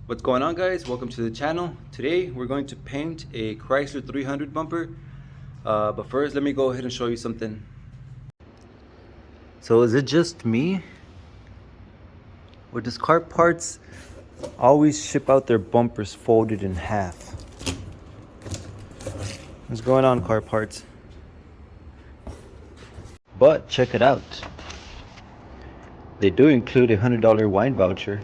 What's going on, guys? Welcome to the channel. Today we're going to paint a Chrysler 300 bumper, but first let me go ahead and show you something. So is it just me, or does car parts always ship out their bumpers folded in half? What's going on, car parts? But check it out, they do include a $100 wine voucher.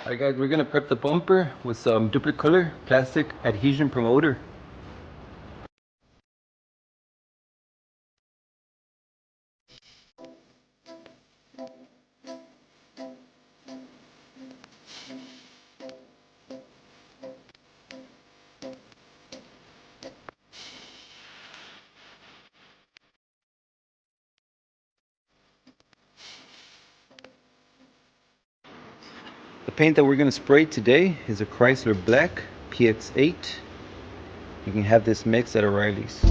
Alright guys, we're gonna prep the bumper with some duplicate color plastic adhesion promoter. The paint that we're going to spray today is a Chrysler Black PX8. You can have this mix at O'Reilly's.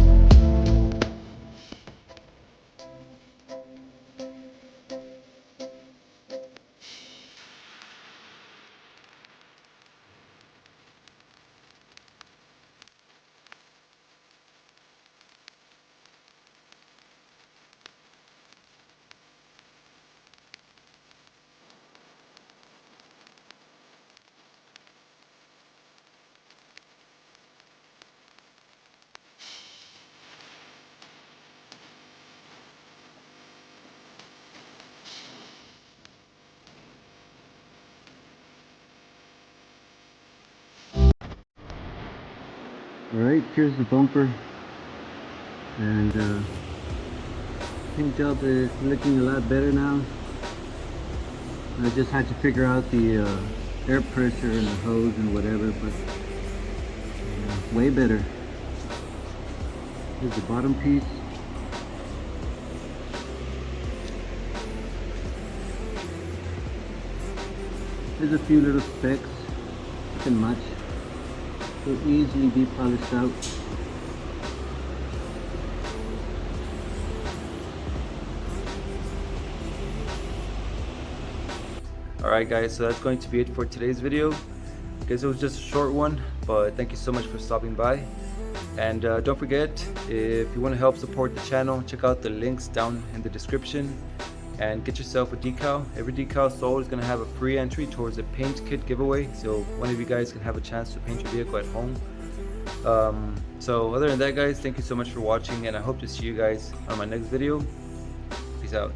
Alright, here's the bumper, and paint job is looking a lot better now. I just had to figure out the air pressure and the hose and whatever, but way better. Here's the bottom piece. There's a few little specks, nothing much. Will easily be polished out. Alright guys, so that's going to be it for today's video. I guess it was just a short one, but thank you so much for stopping by. And don't forget, if you want to help support the channel, check out the links down in the description and get yourself a decal. Every decal sold is going to have a free entry towards a paint kit giveaway, so one of you guys can have a chance to paint your vehicle at home. So other than that, guys, thank you so much for watching, and I hope to see you guys on my next video. Peace out.